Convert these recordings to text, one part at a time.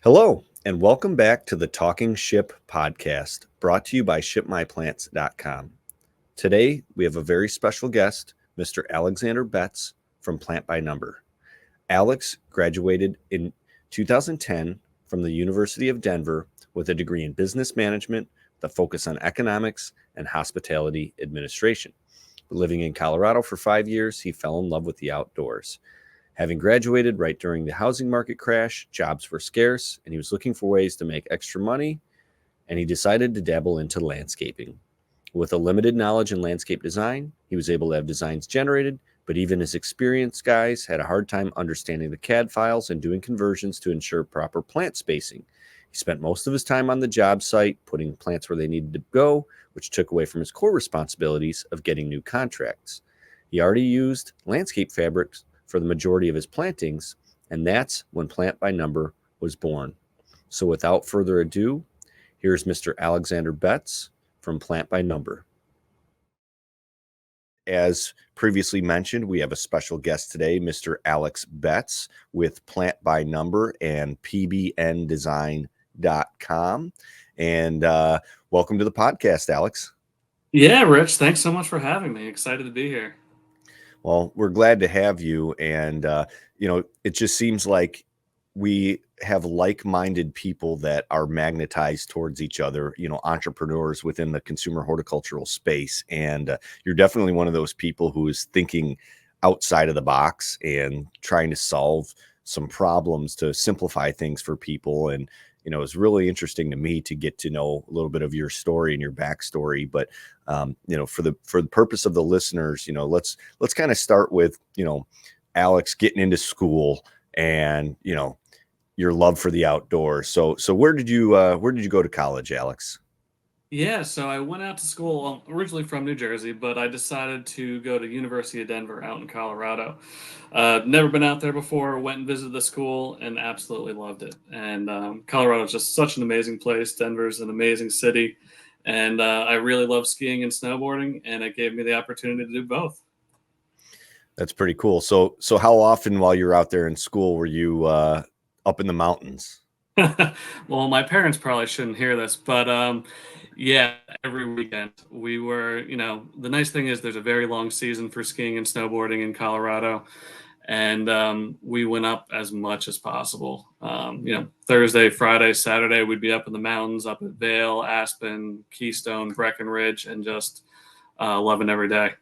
Hello, and welcome back to the Talking Ship podcast, brought to you by shipmyplants.com. Today, we have a very special guest, Mr. Alexander Betts from Plant by Number. Alex graduated in 2010 from the University of Denver with a degree in business management, with a focus on economics and hospitality administration. Living in Colorado for 5 years, he fell in love with the outdoors. Having graduated right during the housing market crash, jobs were scarce, and he was looking for ways to make extra money, and he decided to dabble into landscaping. With a limited knowledge in landscape design, he was able to have designs generated, but even his experienced guys had a hard time understanding the CAD files and doing conversions to ensure proper plant spacing. He spent most of his time on the job site, putting plants where they needed to go, which took away from his core responsibilities of getting new contracts. He already used landscape fabrics for the majority of his plantings, and that's when Plant by Number was born. So without further ado, here's Mr. Alexander Betts from Plant by Number. As previously mentioned, we have a special guest today, Mr. Alex Betts with Plant by Number and pbndesign.com. And welcome to the podcast, Alex. Yeah, Rich, thanks so much for having me. Excited to be here. Well, we're glad to have you. And, it just seems like we have like-minded people that are magnetized towards each other, entrepreneurs within the consumer horticultural space. And you're definitely one of those people who is thinking outside of the box and trying to solve some problems to simplify things for people. And, it's really interesting to me to get to know a little bit of your story and your backstory. But for the purpose of the listeners, let's kind of start with, Alex getting into school and, your love for the outdoors. So where did you go to college, Alex? Yeah, so I went out to school, originally from New Jersey, but I decided to go to University of Denver out in Colorado. Never been out there before, went and visited the school and absolutely loved it. And Colorado is just such an amazing place. Denver's an amazing city. And I really love skiing and snowboarding, and it gave me the opportunity to do both. That's pretty cool. So how often while you're out there in school were you up in the mountains? Well, my parents probably shouldn't hear this, but yeah, every weekend we were, the nice thing is there's a very long season for skiing and snowboarding in Colorado. And we went up as much as possible. Thursday, Friday, Saturday, we'd be up in the mountains, up at Vail, Aspen, Keystone, Breckenridge, and just loving every day.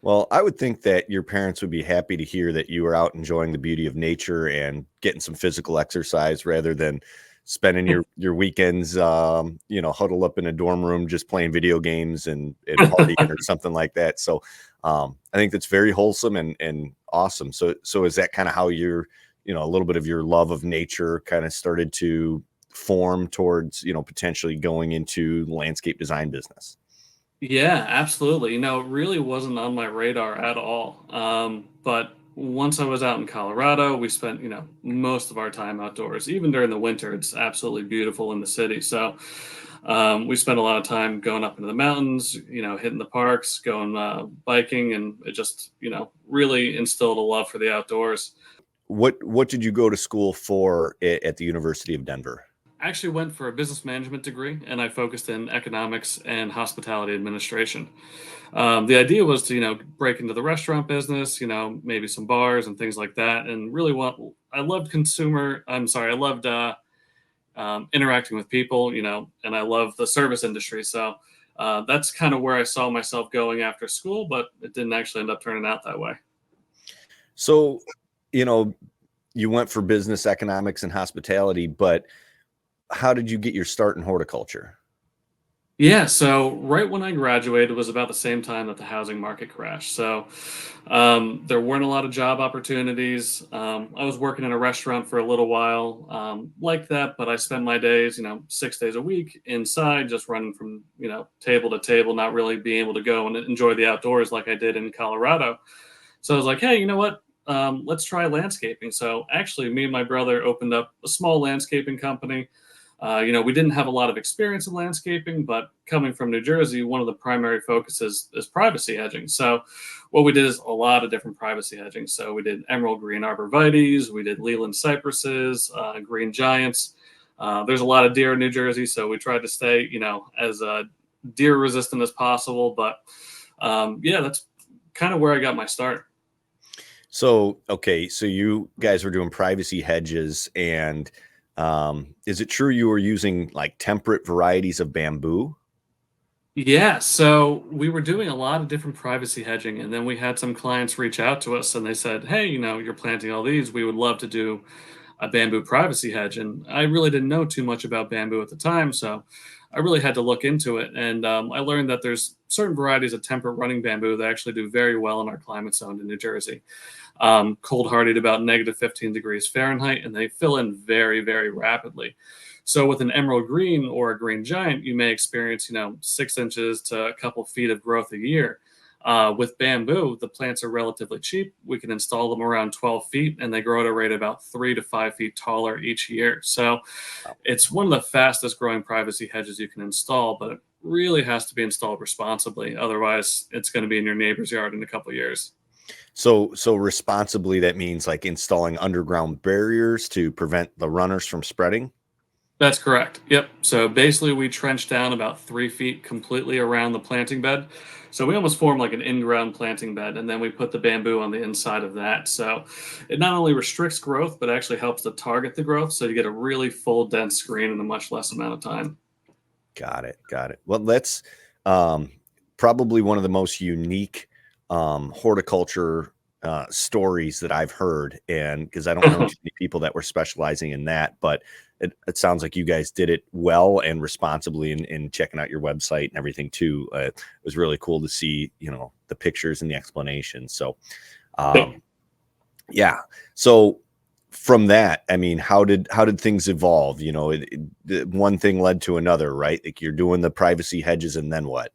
Well, I would think that your parents would be happy to hear that you were out enjoying the beauty of nature and getting some physical exercise rather than spending your weekends, huddled up in a dorm room, just playing video games and partying or something like that. So I think that's very wholesome and awesome. So is that kind of how your, a little bit of your love of nature kind of started to form towards, potentially going into the landscape design business? Yeah, absolutely. It really wasn't on my radar at all. But once I was out in Colorado, we spent, most of our time outdoors. Even during the winter, it's absolutely beautiful in the city. So we spent a lot of time going up into the mountains, hitting the parks, going biking, and it just, really instilled a love for the outdoors. What did you go to school for at the University of Denver? I actually went for a business management degree and I focused in economics and hospitality administration. The idea was to, break into the restaurant business, maybe some bars and things like that. And really I loved I loved interacting with people, and I love the service industry. So that's kind of where I saw myself going after school, but it didn't actually end up turning out that way. So, you went for business economics and hospitality, but how did you get your start in horticulture? Yeah, so right when I graduated was about the same time that the housing market crashed. So there weren't a lot of job opportunities. I was working in a restaurant for a little while, like that, but I spent my days, 6 days a week inside, just running from, table to table, not really being able to go and enjoy the outdoors like I did in Colorado. So I was like, hey, you know what? Let's try landscaping. So actually, me and my brother opened up a small landscaping company. We didn't have a lot of experience in landscaping, but coming from New Jersey, one of the primary focuses is privacy hedging. So what we did is a lot of different privacy hedging. So we did emerald green arborvitaes, we did Leland cypresses, green giants, There's a lot of deer in New Jersey, so we tried to stay, as deer resistant as possible. But yeah, that's kind of where I got my start. So, okay, so you guys were doing privacy hedges, and is it true you were using like temperate varieties of bamboo? Yeah, so we were doing a lot of different privacy hedging, and then we had some clients reach out to us and they said, "Hey, you're planting all these. We would love to do a bamboo privacy hedge." And I really didn't know too much about bamboo at the time, so I really had to look into it. And I learned that there's certain varieties of temperate running bamboo that actually do very well in our climate zone in New Jersey. Cold hardy at about negative 15 degrees Fahrenheit, and they fill in very, very rapidly. So with an emerald green or a green giant, you may experience, 6 inches to a couple feet of growth a year. With bamboo, the plants are relatively cheap. We can install them around 12 feet, and they grow at a rate about 3 to 5 feet taller each year. So it's one of the fastest growing privacy hedges you can install, but it really has to be installed responsibly. Otherwise, it's going to be in your neighbor's yard in a couple years. So responsibly, that means like installing underground barriers to prevent the runners from spreading. That's correct. Yep. So basically, we trench down about 3 feet completely around the planting bed. So we almost form like an in-ground planting bed, and then we put the bamboo on the inside of that. So it not only restricts growth, but actually helps to target the growth. So you get a really full, dense screen in a much less amount of time. Got it. Got it. Well, that's um, probably one of the most unique horticulture stories that I've heard. And because I don't know too many people that were specializing in that, but it sounds like you guys did it well and responsibly in checking out your website and everything too. It was really cool to see, the pictures and the explanation. So, yeah. So from that, I mean, how did things evolve? One thing led to another, right? Like you're doing the privacy hedges, and then what?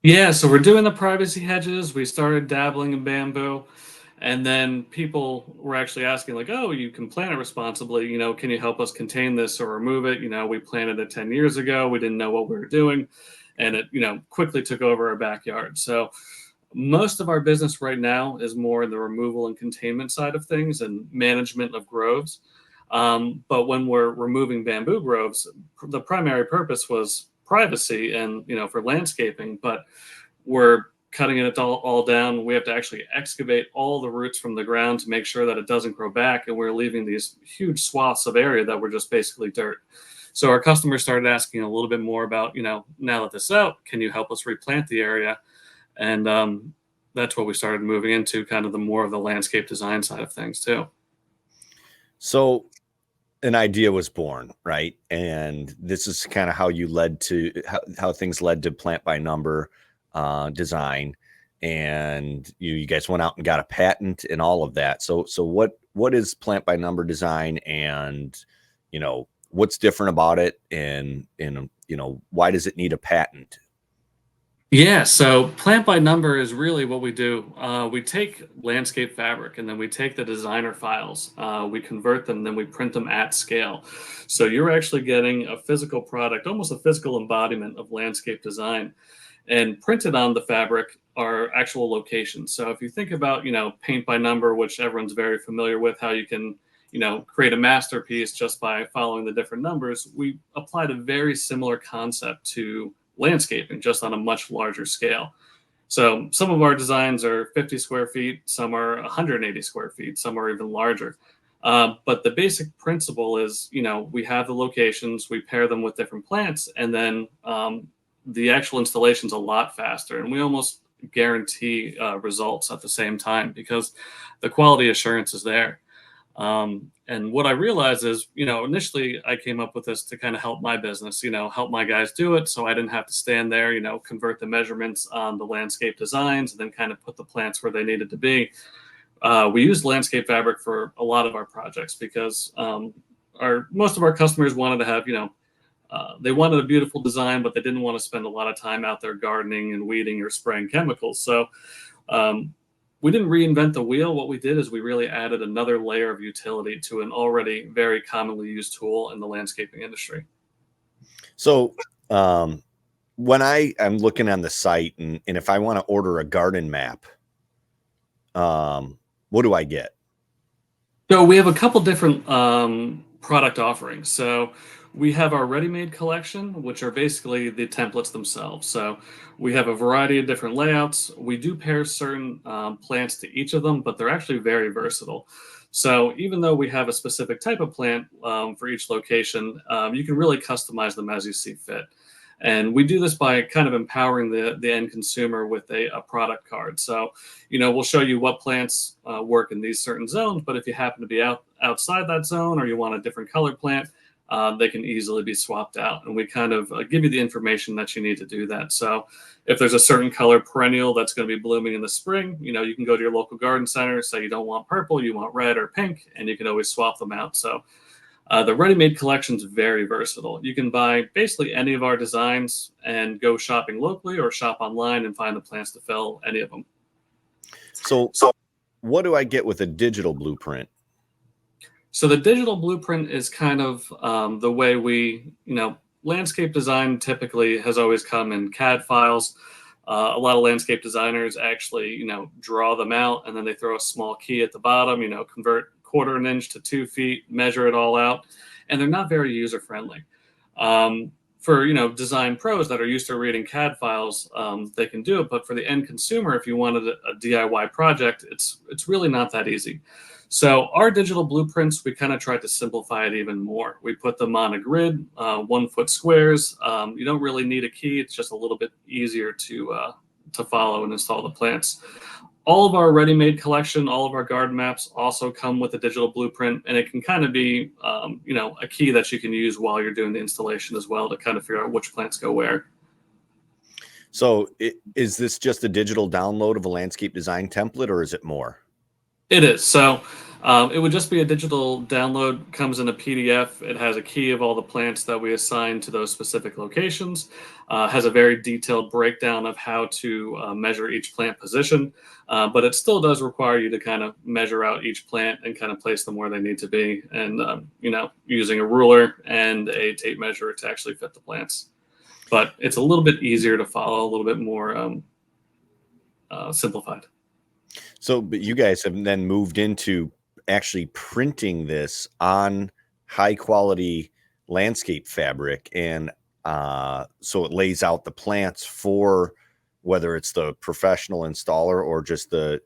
Yeah, so we're doing the privacy hedges. We started dabbling in bamboo, and then people were actually asking, like, "Oh, you can plant it responsibly. Can you help us contain this or remove it? We planted it 10 years ago. We didn't know what we were doing, and it, quickly took over our backyard." So most of our business right now is more in the removal and containment side of things and management of groves. But when we're removing bamboo groves, the primary purpose was privacy and for landscaping. But we're cutting it all down. We have to actually excavate all the roots from the ground to make sure that it doesn't grow back, and we're leaving these huge swaths of area that were just basically dirt. So our customers started asking a little bit more about, now that this is out, can you help us replant the area? And that's what we started moving into, kind of the more of the landscape design side of things too. So an idea was born, right? And this is kind of how you led to how things led to plant by number design. And you guys went out and got a patent and all of that. So what is plant by number design, and what's different about it, and why does it need a patent? Yeah, so plant by number is really what we do. We take landscape fabric and then we take the designer files, we convert them, then we print them at scale. So you're actually getting a physical product, almost a physical embodiment of landscape design. And printed on the fabric are actual locations. So if you think about, paint by number, which everyone's very familiar with, how you can, create a masterpiece just by following the different numbers, we applied a very similar concept to landscaping, just on a much larger scale. So some of our designs are 50 square feet, some are 180 square feet, some are even larger. But the basic principle is, we have the locations, we pair them with different plants, and then the actual installation's a lot faster, and we almost guarantee results at the same time because the quality assurance is there. And what I realized is, initially I came up with this to kind of help my business, help my guys do it. So I didn't have to stand there, convert the measurements on the landscape designs and then kind of put the plants where they needed to be. We used landscape fabric for a lot of our projects because most of our customers wanted to have, they wanted a beautiful design, but they didn't want to spend a lot of time out there gardening and weeding or spraying chemicals. So we didn't reinvent the wheel. What we did is we really added another layer of utility to an already very commonly used tool in the landscaping industry. So when I'm looking on the site, and if I want to order a garden map, what do I get? So we have a couple different product offerings. So we have our ready-made collection, which are basically the templates themselves. So we have a variety of different layouts. We do pair certain plants to each of them, but they're actually very versatile. So even though we have a specific type of plant for each location, you can really customize them as you see fit. And we do this by kind of empowering the end consumer with a product card. So, we'll show you what plants work in these certain zones, but if you happen to be outside that zone or you want a different color plant, they can easily be swapped out. And we kind of give you the information that you need to do that. So if there's a certain color perennial that's going to be blooming in the spring, you can go to your local garden center, say you don't want purple, you want red or pink, and you can always swap them out. So the ready-made collection is very versatile. You can buy basically any of our designs and go shopping locally or shop online and find the plants to fill any of them. So what do I get with a digital blueprint? So the digital blueprint is kind of the way landscape design typically has always come in CAD files. A lot of landscape designers actually, draw them out and then they throw a small key at the bottom, convert quarter an inch to 2 feet, measure it all out, and they're not very user friendly. For design pros that are used to reading CAD files, they can do it, but for the end consumer, if you wanted a DIY project, it's really not that easy. So our digital blueprints, we kind of tried to simplify it even more. We put them on a grid, 1 foot squares. You don't really need a key. It's just a little bit easier to follow and install the plants. All of our ready-made collection, all of our garden maps also come with a digital blueprint, and it can kind of be, a key that you can use while you're doing the installation as well to kind of figure out which plants go where. So is this just a digital download of a landscape design template, or is it more? It is. So it would just be a digital download, comes in a PDF. It has a key of all the plants that we assign to those specific locations, has a very detailed breakdown of how to measure each plant position, but it still does require you to kind of measure out each plant and kind of place them where they need to be, and using a ruler and a tape measure to actually fit the plants. But it's a little bit easier to follow, a little bit more simplified. So, but you guys have then moved into actually printing this on high quality landscape fabric. And so it lays out the plants for whether it's the professional installer or just the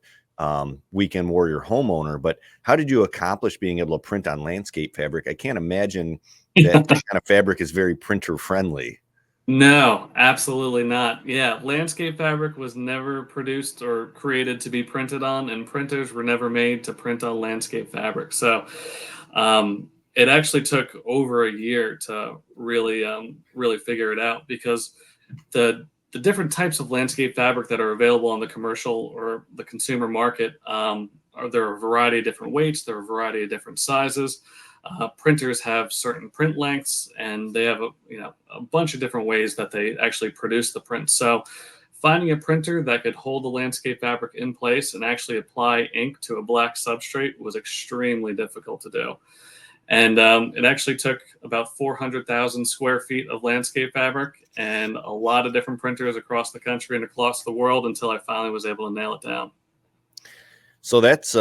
weekend warrior homeowner. But how did you accomplish being able to print on landscape fabric? I can't imagine that kind of fabric is very printer friendly. No, absolutely not. Yeah, landscape fabric was never produced or created to be printed on, and printers were never made to print on landscape fabric. So it actually took over a year to really figure it out, because the different types of landscape fabric that are available on the commercial or the consumer market, there are a variety of different weights, there are a variety of different sizes. Printers have certain print lengths, and they have a bunch of different ways that they actually produce the print. So finding a printer that could hold the landscape fabric in place and actually apply ink to a black substrate was extremely difficult to do. And it actually took about 400,000 square feet of landscape fabric and a lot of different printers across the country and across the world until I finally was able to nail it down. So that's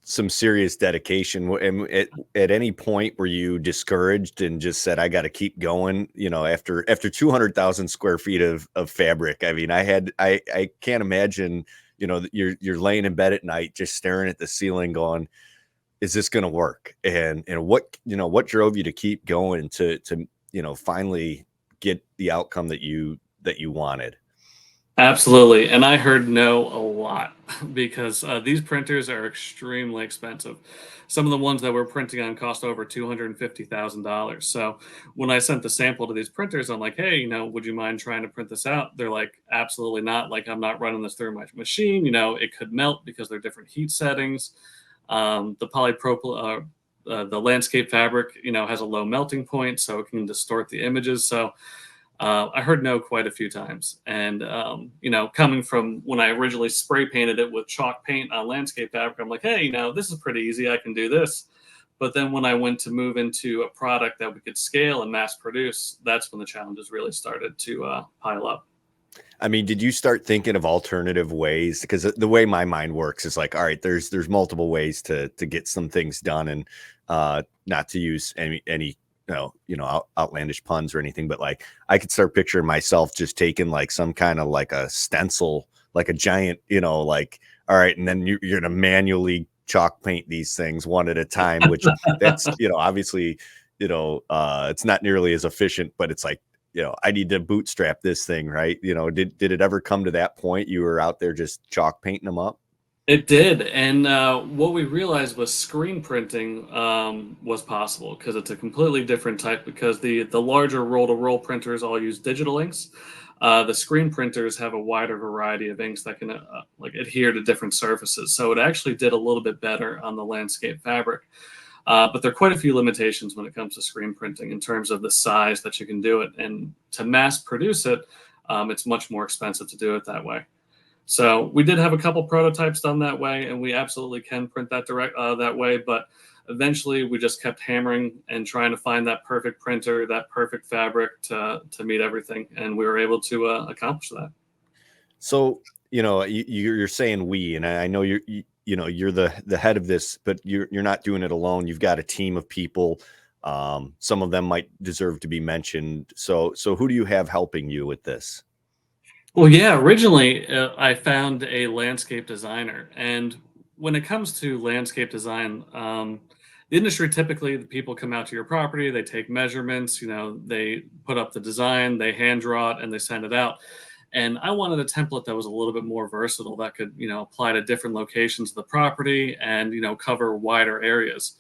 some serious dedication. And at any point were you discouraged and just said, I got to keep going, after 200,000 square feet of fabric? I mean, I can't imagine, you're laying in bed at night, just staring at the ceiling going, is this going to work? And what drove you to keep going to finally get the outcome that you wanted? Absolutely. And I heard no a lot because these printers are extremely expensive. Some of the ones that we're printing on cost over $250,000. So when I sent the sample to these printers, I'm like, hey, would you mind trying to print this out? They're like, absolutely not. Like, I'm not running this through my machine. It could melt because they're different heat settings. The polypropylene, the landscape fabric, has a low melting point, so it can distort the images. So I heard no quite a few times. And, coming from when I originally spray painted it with chalk paint on landscape fabric, I'm like, hey, this is pretty easy. I can do this. But then when I went to move into a product that we could scale and mass produce, that's when the challenges really started to pile up. I mean, did you start thinking of alternative ways? Because the way my mind works is like, all right, there's multiple ways to get some things done. And not to use any outlandish puns or anything, but like I could start picturing myself just taking like some kind of like a stencil, like a giant, like, all right, and then you're gonna manually chalk paint these things one at a time, which that's obviously it's not nearly as efficient, but it's like, I need to bootstrap this thing, right? Did it ever come to that point you were out there just chalk painting them up? It did, and what we realized was screen printing was possible because it's a completely different type. Because the larger roll-to-roll printers all use digital inks. The screen printers have a wider variety of inks that can like adhere to different surfaces. So it actually did a little bit better on the landscape fabric. But there are quite a few limitations when it comes to screen printing in terms of the size that you can do it, and to mass produce it, it's much more expensive to do it that way. So we did have a couple prototypes done that way, and we absolutely can print that way. But eventually, we just kept hammering and trying to find that perfect printer, that perfect fabric to meet everything, and we were able to accomplish that. So you're saying we, and I know you're the head of this, but you're not doing it alone. You've got a team of people. Some of them might deserve to be mentioned. So who do you have helping you with this? Well, yeah, originally I found a landscape designer. And when it comes to landscape design, the industry typically, the people come out to your property, they take measurements, they put up the design, they hand draw it, and they send it out. And I wanted a template that was a little bit more versatile that could, apply to different locations of the property and, cover wider areas.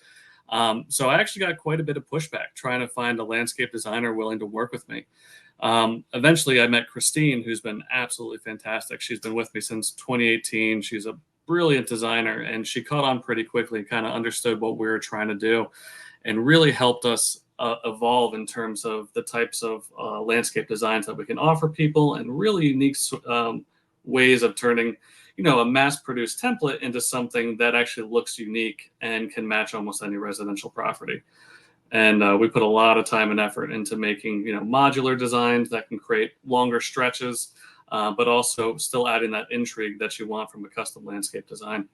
So I actually got quite a bit of pushback trying to find a landscape designer willing to work with me. Eventually, I met Christine, who's been absolutely fantastic. She's been with me since 2018. She's a brilliant designer, and she caught on pretty quickly, kind of understood what we were trying to do, and really helped us evolve in terms of the types of landscape designs that we can offer people, and really unique ways of turning, a mass-produced template into something that actually looks unique and can match almost any residential property. And we put a lot of time and effort into making, modular designs that can create longer stretches, but also still adding that intrigue that you want from a custom landscape design.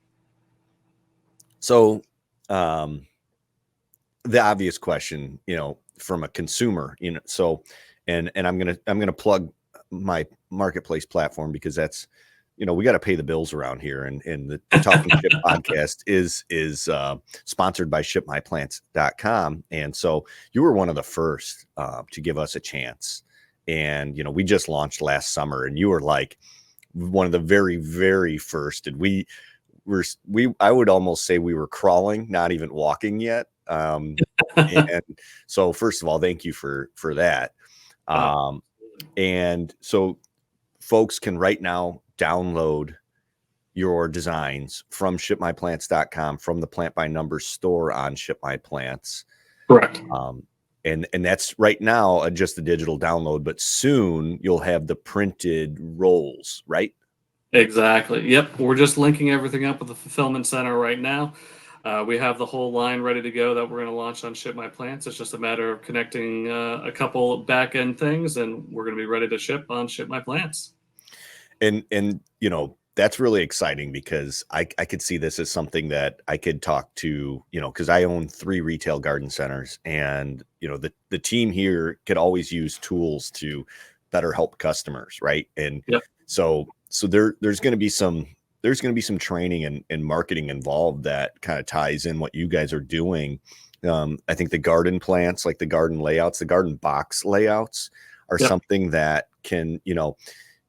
So, the obvious question, from a consumer, and I'm gonna plug my marketplace platform because that's, we got to pay the bills around here, and the Talking Ship podcast is sponsored by shipmyplants.com, and so you were one of the first to give us a chance, and we just launched last summer, and you were like one of the very, very first, and I would almost say we were crawling, not even walking yet. And so first of all, thank you for that. And so folks can right now download your designs from shipmyplants.com, from the Plant by Numbers store on Ship My Plants. Correct. And that's right now just the digital download, but soon you'll have the printed rolls, right? Exactly. Yep. We're just linking everything up with the fulfillment center right now. We have the whole line ready to go that we're going to launch on Ship My Plants. It's just a matter of connecting a couple back end things, and we're going to be ready to ship on Ship My Plants. And that's really exciting because I could see this as something that I could talk to, because I own 3 retail garden centers, and the team here could always use tools to better help customers, right? And Yep. so there's going to be some training and marketing involved that kind of ties in what you guys are doing. I think the garden plants, like the garden layouts, the garden box layouts, are Yep. something that can,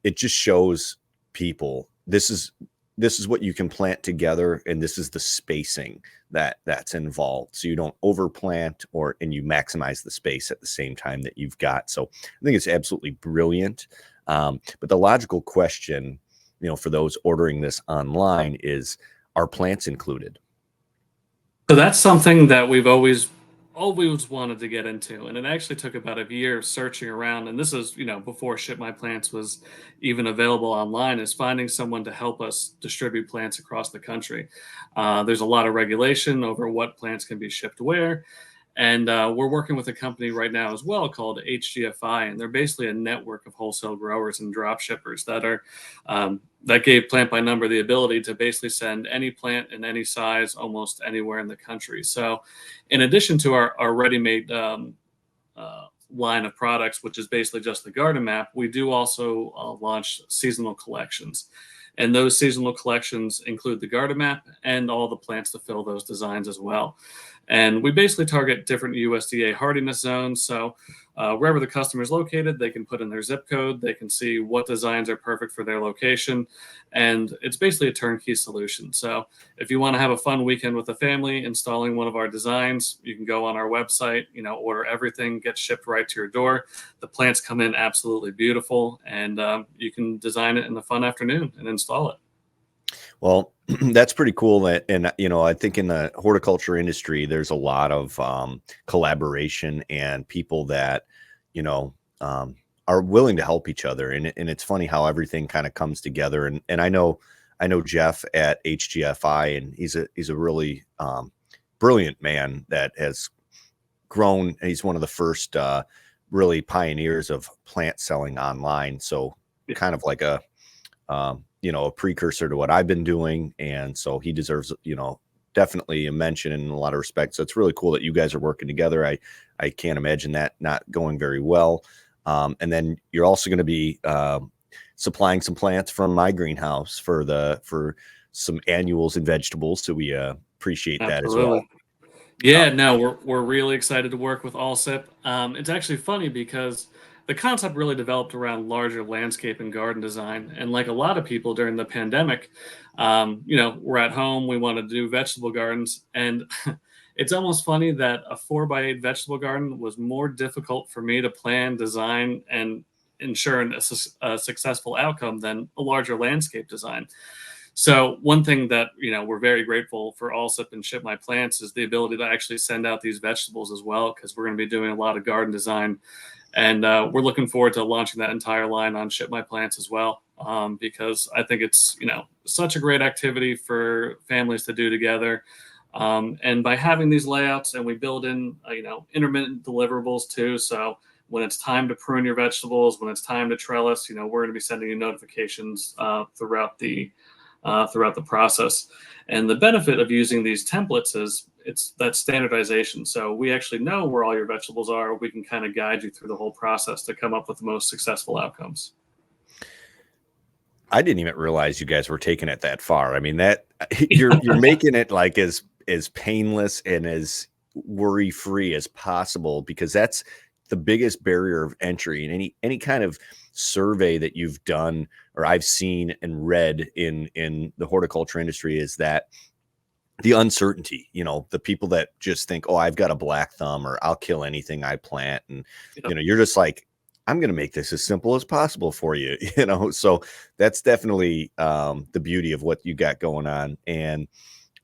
it just shows people this is what you can plant together, and this is the spacing that's involved, so you don't overplant and you maximize the space at the same time that you've got. So I think it's absolutely brilliant. But the logical question, for those ordering this online is, are plants included? So that's something that we've always wanted to get into, and it actually took about a year of searching around. And this is, before Ship My Plants was even available online, is finding someone to help us distribute plants across the country. There's a lot of regulation over what plants can be shipped where, And we're working with a company right now as well called HGFI, and they're basically a network of wholesale growers and drop shippers that gave Plant by Number the ability to basically send any plant in any size almost anywhere in the country. So, in addition to our ready-made line of products, which is basically just the garden map, we do also launch seasonal collections. And those seasonal collections include the garden map and all the plants to fill those designs as well. And we basically target different USDA hardiness zones. So wherever the customer is located, they can put in their zip code. They can see what designs are perfect for their location. And it's basically a turnkey solution. So if you want to have a fun weekend with the family installing one of our designs, you can go on our website, order everything, get shipped right to your door. The plants come in absolutely beautiful, and you can design it in a fun afternoon and install it. Well, that's pretty cool. And, I think in the horticulture industry, there's a lot of collaboration and people that, are willing to help each other. And it's funny how everything kind of comes together. And I know Jeff at HGFI, and he's a really brilliant man that has grown. He's one of the first really pioneers of plant selling online. So kind of like a precursor to what I've been doing. And so he deserves, definitely a mention in a lot of respects. So it's really cool that you guys are working together. I can't imagine that not going very well. And then you're also going to be supplying some plants from my greenhouse for some annuals and vegetables. So we appreciate that as well. Yeah, no, we're really excited to work with Allsip. It's actually funny because the concept really developed around larger landscape and garden design. And like a lot of people during the pandemic, we're at home, we want to do vegetable gardens. And it's almost funny that a 4x8 vegetable garden was more difficult for me to plan, design, and ensure a successful outcome than a larger landscape design. So one thing that we're very grateful for Allsip and Ship My Plants is the ability to actually send out these vegetables as well, because we're going to be doing a lot of garden design, and we're looking forward to launching that entire line on Ship My Plants as well, because I think it's such a great activity for families to do together. And by having these layouts, and we build in intermittent deliverables too, so when it's time to prune your vegetables, when it's time to trellis, we're going to be sending you notifications throughout the process. And the benefit of using these templates is it's that standardization. So we actually know where all your vegetables are. We can kind of guide you through the whole process to come up with the most successful outcomes. I didn't even realize you guys were taking it that far. I mean, that you're making it like as painless and as worry-free as possible, because that's the biggest barrier of entry in any kind of survey that you've done or I've seen and read in the horticulture industry, is that the uncertainty, the people that just think, oh, I've got a black thumb, or I'll kill anything I plant. And, you're just like, I'm going to make this as simple as possible for you, so that's definitely the beauty of what you got going on. And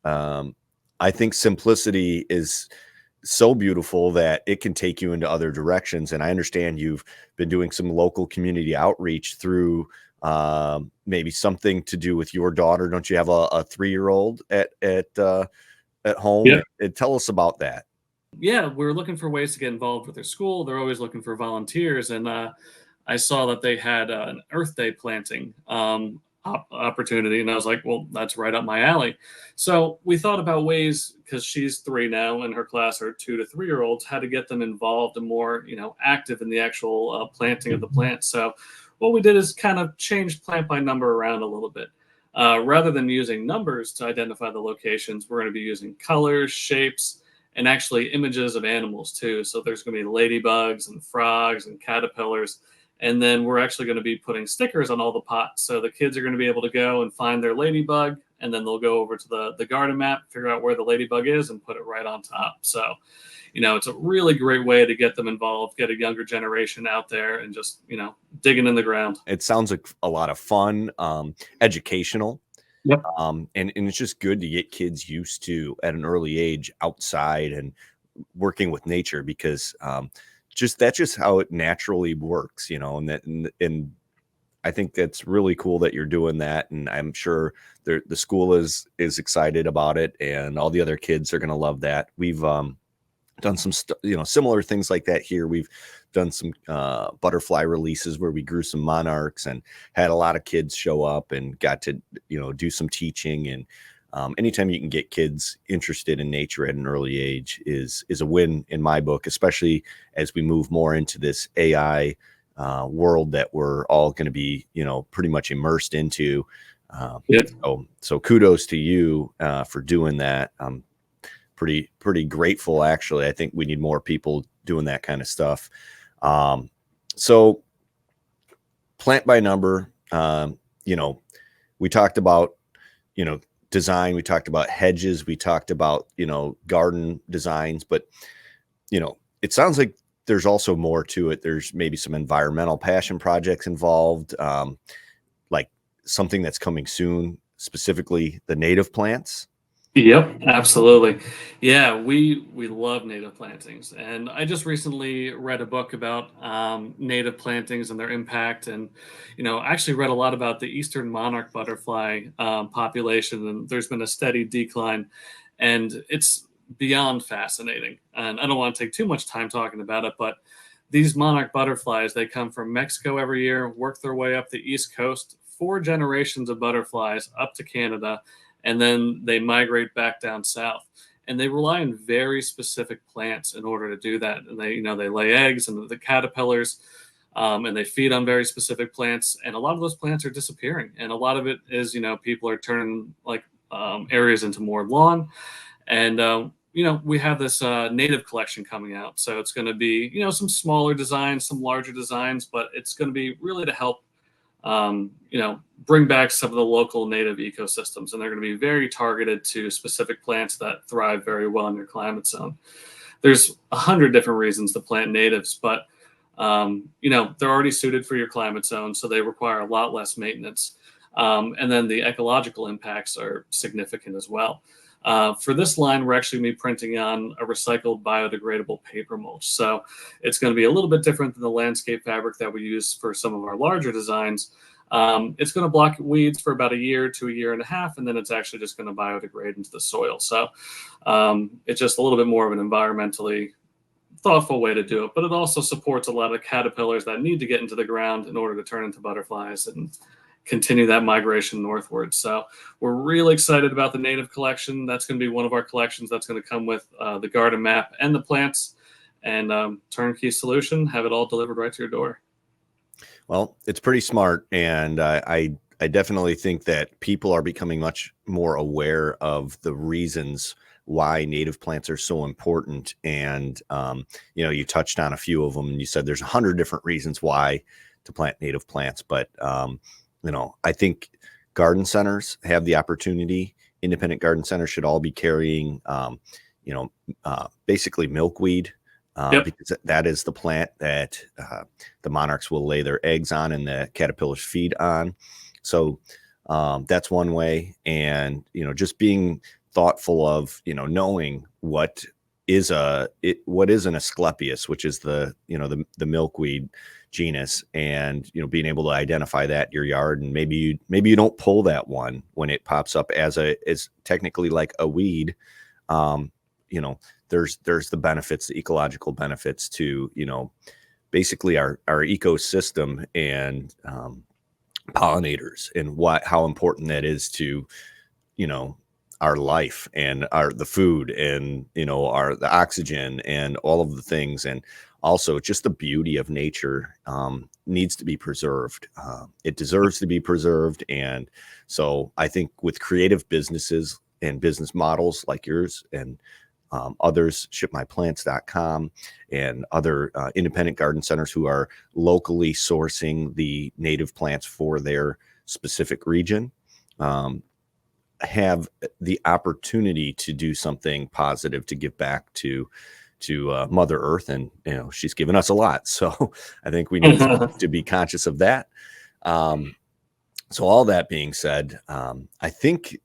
I think simplicity is so beautiful that it can take you into other directions. And I understand you've been doing some local community outreach through maybe something to do with your daughter. Don't you have a 3-year-old at home? Yeah. And tell us about that. Yeah, we're looking for ways to get involved with their school. They're always looking for volunteers. And I saw that they had an Earth Day planting opportunity. And I was like, well, that's right up my alley. So we thought about ways, because she's 3 now and her class are 2 to 3-year-olds, how to get them involved and more, active in the actual planting of the plants. So what we did is kind of change Plant by Number around a little bit. Rather than using numbers to identify the locations, we're going to be using colors, shapes, and actually images of animals too. So there's going to be ladybugs and frogs and caterpillars. And then we're actually going to be putting stickers on all the pots. So the kids are going to be able to go and find their ladybug, and then they'll go over to the garden map, figure out where the ladybug is, and put it right on top. So, it's a really great way to get them involved, get a younger generation out there and just, digging in the ground. It sounds like a lot of fun, educational. Yep. And it's just good to get kids used to, at an early age, outside and working with nature, because that's just how it naturally works, and I think that's really cool that you're doing that. And I'm sure the school is excited about it, and all the other kids are going to love that. done some similar things like that here. We've done some butterfly releases where we grew some monarchs and had a lot of kids show up and got to do some teaching. And anytime you can get kids interested in nature at an early age is a win in my book, especially as we move more into this AI world that we're all going to be pretty much immersed into. Yeah. So kudos to you for doing that. Pretty grateful, actually. I think we need more people doing that kind of stuff. So plant by number, we talked about, design, we talked about hedges, we talked about, garden designs, but, it sounds like there's also more to it. There's maybe some environmental passion projects involved, like something that's coming soon, specifically the native plants. Yep, absolutely. Yeah, we love native plantings, and I just recently read a book about native plantings and their impact, and I actually read a lot about the eastern monarch butterfly population, and there's been a steady decline, and it's beyond fascinating. And I don't want to take too much time talking about it, but these monarch butterflies, they come from Mexico every year, work their way up the east coast, four generations of butterflies up to Canada, and then they migrate back down south. And they rely on very specific plants in order to do that. And they lay eggs and the caterpillars, and they feed on very specific plants. And a lot of those plants are disappearing. And a lot of it is, people are turning like areas into more lawn. And we have this native collection coming out, so it's going to be some smaller designs, some larger designs, but it's going to be really to help bring back some of the local native ecosystems. And they're going to be very targeted to specific plants that thrive very well in your climate zone. There's 100 different reasons to plant natives, but they're already suited for your climate zone, so they require a lot less maintenance. And then the ecological impacts are significant as well. For this line, we're actually going to be printing on a recycled biodegradable paper mulch. So it's going to be a little bit different than the landscape fabric that we use for some of our larger designs. It's going to block weeds for about a year to a year and a half, and then it's actually just going to biodegrade into the soil. So it's just a little bit more of an environmentally thoughtful way to do it, but it also supports a lot of caterpillars that need to get into the ground in order to turn into butterflies and continue that migration northward. So we're really excited about the native collection. That's going to be one of our collections that's going to come with the garden map and the plants, and turnkey solution, have it all delivered right to your door. Well, it's pretty smart. And I definitely think that people are becoming much more aware of the reasons why native plants are so important. And, you touched on a few of them, and you said there's 100 different reasons why to plant native plants. But, I think garden centers have the opportunity. Independent garden centers should all be carrying, basically milkweed, Yep. because that is the plant that the monarchs will lay their eggs on and the caterpillars feed on. So that's one way. And, just being thoughtful of, knowing what is an Asclepias, which is the milkweed genus, and being able to identify that in your yard. And maybe you don't pull that one when it pops up as technically like a weed. There's the benefits, the ecological benefits to basically our ecosystem and pollinators, and how important that is to our life and the food, and the oxygen and all of the things. And also just the beauty of nature needs to be preserved. It deserves to be preserved. And so I think with creative businesses and business models like yours and others, shipmyplants.com, and other independent garden centers who are locally sourcing the native plants for their specific region, have the opportunity to do something positive to give back to Mother Earth. And she's given us a lot, so I think we need to be conscious of that. So all that being said, I think,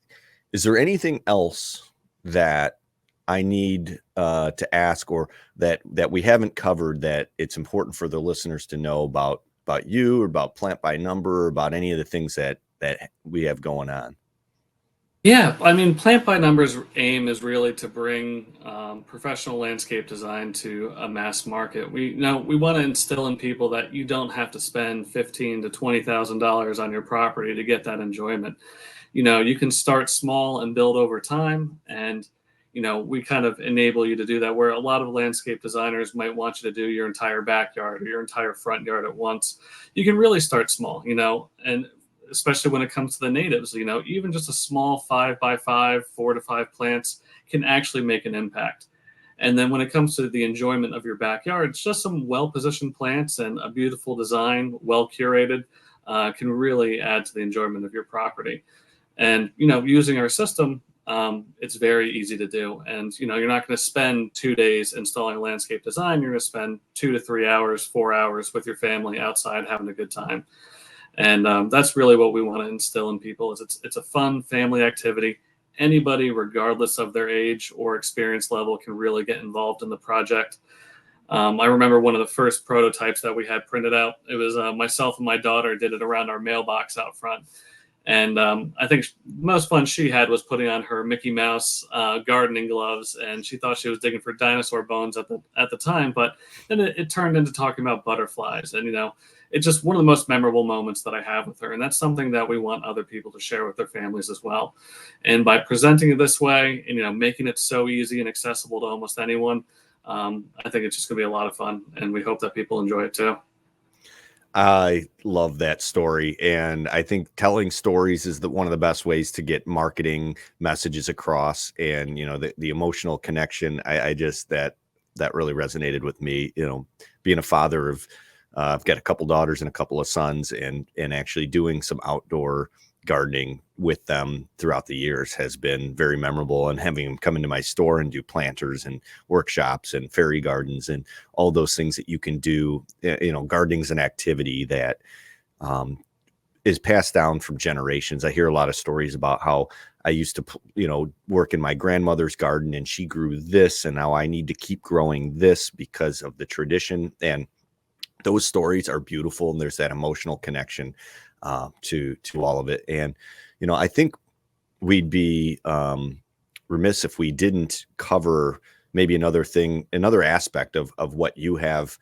is there anything else that I need to ask, or that we haven't covered, that it's important for the listeners to know about you, or about Plant by Number, or about any of the things that we have going on? Yeah, I mean, Plant by Numbers' aim is really to bring professional landscape design to a mass market. We want to instill in people that you don't have to spend $15,000 to $20,000 on your property to get that enjoyment. You can start small and build over time, and we kind of enable you to do that. Where a lot of landscape designers might want you to do your entire backyard or your entire front yard at once, you can really start small. And especially when it comes to the natives, even just a small 5 by 5, 4 to 5 plants can actually make an impact. And then when it comes to the enjoyment of your backyard, it's just some well positioned plants and a beautiful design, well curated, can really add to the enjoyment of your property. And using our system, it's very easy to do. And you're not going to spend 2 days installing landscape design. You're going to spend 2 to 3 hours, 4 hours with your family outside having a good time. And that's really what we want to instill in people. Is it's a fun family activity. Anybody, regardless of their age or experience level, can really get involved in the project. I remember one of the first prototypes that we had printed out. It was myself and my daughter did it around our mailbox out front. And I think most fun she had was putting on her Mickey Mouse gardening gloves, and she thought she was digging for dinosaur bones at the time. But then it turned into talking about butterflies, and it's just one of the most memorable moments that I have with her, and that's something that we want other people to share with their families as well. And by presenting it this way, and making it so easy and accessible to almost anyone, I think it's just going to be a lot of fun, and we hope that people enjoy it too. I love that story, and I think telling stories is one of the best ways to get marketing messages across, and the emotional connection. I just that really resonated with me. Being a father of, I've got a couple daughters and a couple of sons, and actually doing some outdoor gardening with them throughout the years has been very memorable, and having them come into my store and do planters and workshops and fairy gardens and all those things that you can do. Gardening's an activity that is passed down from generations. I hear a lot of stories about how I used to work in my grandmother's garden, and she grew this, and now I need to keep growing this because of the tradition. And those stories are beautiful, and there's that emotional connection to all of it. And I think we'd be remiss if we didn't cover maybe another aspect of what you have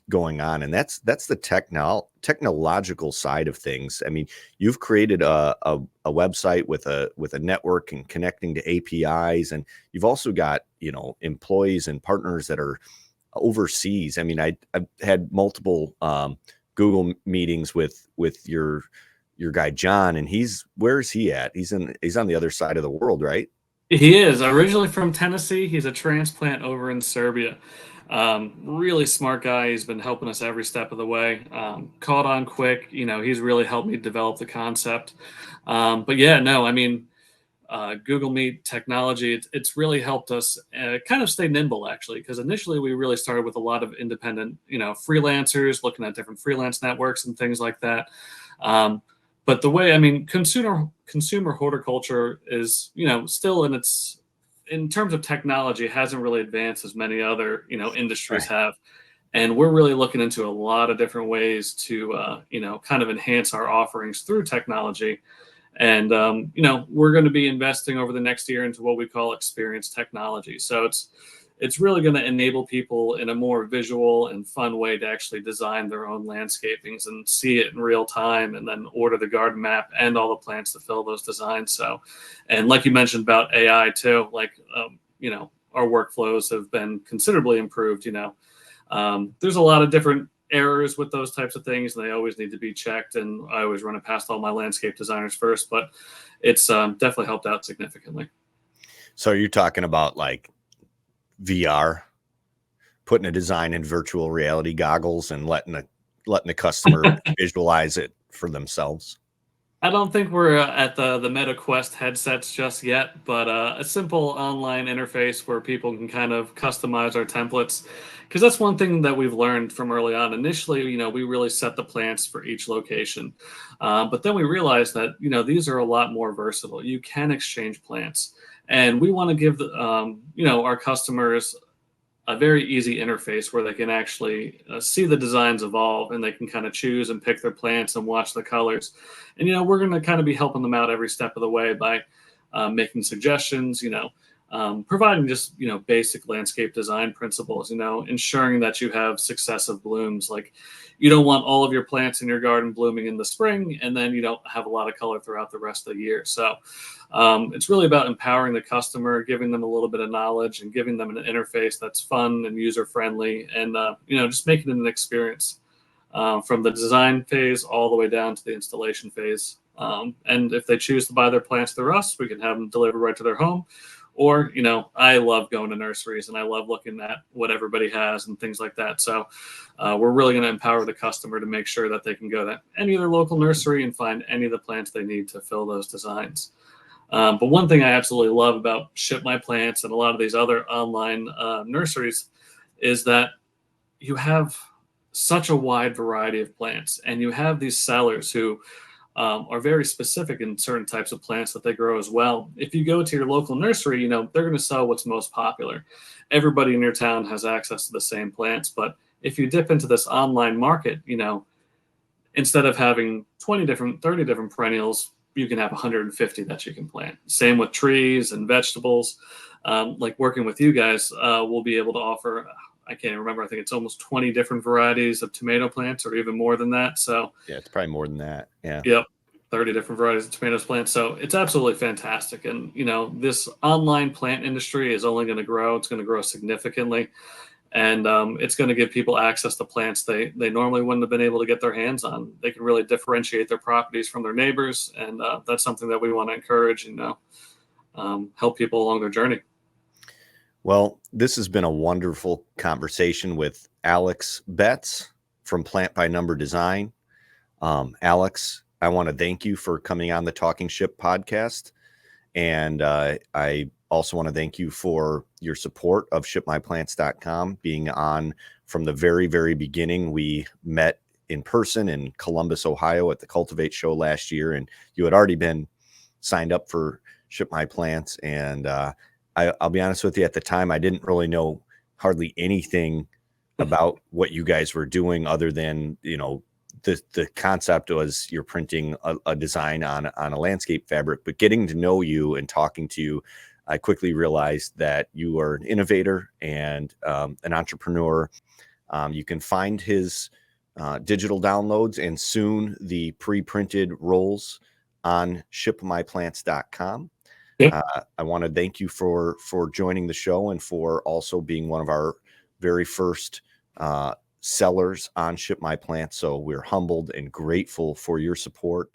going on, and that's the technological side of things. I mean, you've created a website with a network and connecting to APIs, and you've also got employees and partners that are overseas. I mean, I've had multiple Google meetings with your guy John, and where is he at? He's on the other side of the world, right? He is originally from Tennessee. He's a transplant over in Serbia. Really smart guy. He's been helping us every step of the way. Caught on quick. He's really helped me develop the concept. But yeah, no, I mean, Google Meet technology, it's really helped us kind of stay nimble, actually, because initially we really started with a lot of independent, freelancers looking at different freelance networks and things like that. But the way, I mean, consumer horticulture is, still in terms of technology, hasn't really advanced as many other, industries Right. have. And we're really looking into a lot of different ways to, kind of enhance our offerings through technology. And we're going to be investing over the next year into what we call experience technology. So it's really going to enable people in a more visual and fun way to actually design their own landscapings and see it in real time, and then order the garden map and all the plants to fill those designs. So, and like you mentioned about AI too, like our workflows have been considerably improved. There's a lot of different errors with those types of things, and they always need to be checked, and I always run it past all my landscape designers first, but it's definitely helped out significantly. So you're talking about like VR, putting a design in virtual reality goggles and letting the customer visualize it for themselves. I don't think we're at the Meta Quest headsets just yet, but a simple online interface where people can kind of customize our templates. Because that's one thing that we've learned from early on. Initially, we really set the plants for each location, but then we realized that these are a lot more versatile. You can exchange plants, and we want to give our customers a very easy interface where they can actually see the designs evolve, and they can kind of choose and pick their plants and watch the colors. And we're going to kind of be helping them out every step of the way by making suggestions, providing just basic landscape design principles, ensuring that you have successive blooms. Like, you don't want all of your plants in your garden blooming in the spring and then you don't have a lot of color throughout the rest of the year. So it's really about empowering the customer, giving them a little bit of knowledge and giving them an interface that's fun and user friendly, and just making it an experience from the design phase all the way down to the installation phase. And if they choose to buy their plants through us, we can have them delivered right to their home. Or, I love going to nurseries and I love looking at what everybody has and things like that. So we're really going to empower the customer to make sure that they can go to any of their local nursery and find any of the plants they need to fill those designs. But one thing I absolutely love about Ship My Plants and a lot of these other online nurseries is that you have such a wide variety of plants, and you have these sellers who are very specific in certain types of plants that they grow as well. If you go to your local nursery, they're going to sell what's most popular. Everybody in your town has access to the same plants, but if you dip into this online market, instead of having 20 different, 30 different perennials, you can have 150 that you can plant. Same with trees and vegetables. Like working with you guys, we'll be able to offer, I can't remember, I think it's almost 20 different varieties of tomato plants, or even more than that. So Yeah, it's probably more than that. Yeah. yep, 30 different varieties of tomatoes plants. So it's absolutely fantastic. And, this online plant industry is only going to grow. It's going to grow significantly. And it's going to give people access to plants they normally wouldn't have been able to get their hands on. They can really differentiate their properties from their neighbors. And that's something that we want to encourage and help people along their journey. Well, this has been a wonderful conversation with Alex Betts from Plant by Number Design. Alex, I want to thank you for coming on the Talking Ship podcast. And I also want to thank you for your support of shipmyplants.com, being on from the very, very beginning. We met in person in Columbus, Ohio at the Cultivate show last year, and you had already been signed up for Ship My Plants. And I'll be honest with you, at the time, I didn't really know hardly anything about what you guys were doing other than, the concept was you're printing a design on a landscape fabric. But getting to know you and talking to you, I quickly realized that you are an innovator and an entrepreneur. You can find his digital downloads and soon the pre-printed rolls on shipmyplants.com. Yep. I want to thank you for joining the show and for also being one of our very first sellers on Ship My Plants. So we're humbled and grateful for your support.